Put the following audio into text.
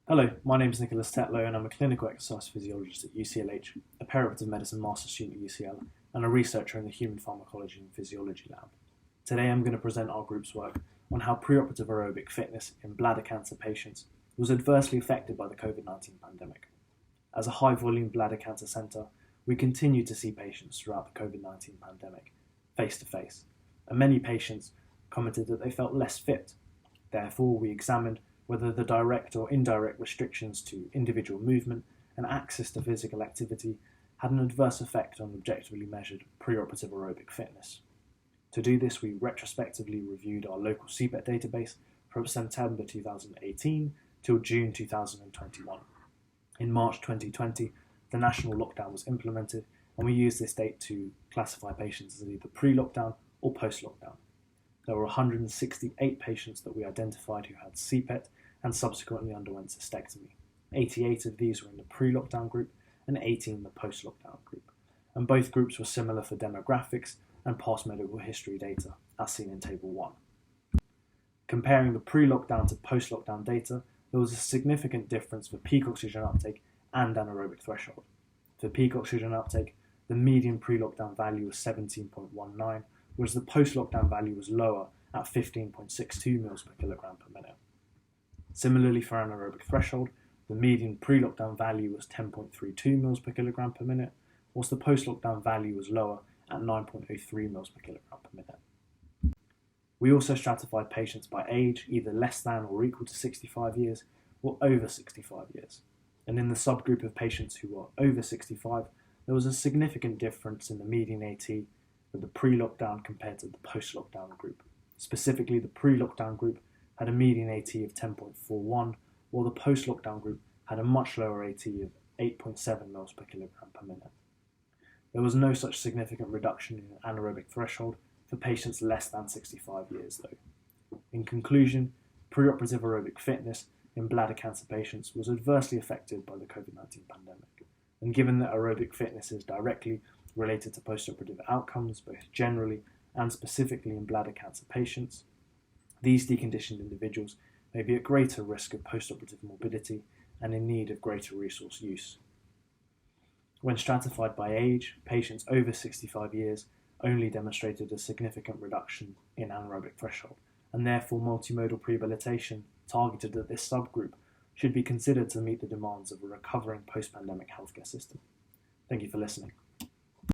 Hello, my name is Nicholas Tetlow and I'm a clinical exercise physiologist at UCLH, a perioperative medicine master student at UCL, and a researcher in the Human Pharmacology and Physiology lab. Today I'm going to present our group's work on how preoperative aerobic fitness in bladder cancer patients was adversely affected by the COVID-19 pandemic. As a high-volume bladder cancer centre, we continue to see patients throughout the COVID-19 pandemic, face-to-face, and many patients commented that they felt less fit. Therefore, we examined whether the direct or indirect restrictions to individual movement and access to physical activity had an adverse effect on objectively measured preoperative aerobic fitness. To do this, we retrospectively reviewed our local CPET database from September 2018 till June 2021. In March 2020, the national lockdown was implemented, and we used this date to classify patients as either pre-lockdown or post-lockdown. There were 168 patients that we identified who had CPET and subsequently underwent cystectomy. 88 of these were in the pre-lockdown group and 18 in the post-lockdown group. And both groups were similar for demographics and past medical history data, as seen in Table 1. Comparing the pre-lockdown to post-lockdown data, there was a significant difference for peak oxygen uptake and anaerobic threshold. For peak oxygen uptake, the median pre-lockdown value was 17.19, whereas the post-lockdown value was lower at 15.62 mL per kilogram per minute. Similarly, for anaerobic threshold, the median pre-lockdown value was 10.32 mL per kilogram per minute, whilst the post-lockdown value was lower at 9.03 mL per kilogram per minute. We also stratified patients by age, either less than or equal to 65 years or over 65 years. And in the subgroup of patients who were over 65, there was a significant difference in the median AT with the pre-lockdown compared to the post-lockdown group. Specifically, the pre-lockdown group had a median AT of 10.41, while the post-lockdown group had a much lower AT of 8.7 mL per kilogram per minute. There was no such significant reduction in anaerobic threshold for patients less than 65 years, though. In conclusion, preoperative aerobic fitness in bladder cancer patients was adversely affected by the COVID-19 pandemic. And given that aerobic fitness is directly related to postoperative outcomes, both generally and specifically in bladder cancer patients, these deconditioned individuals may be at greater risk of postoperative morbidity and in need of greater resource use. When stratified by age, patients over 65 years only demonstrated a significant reduction in anaerobic threshold, and therefore multimodal prehabilitation targeted at this subgroup should be considered to meet the demands of a recovering post-pandemic healthcare system. Thank you for listening.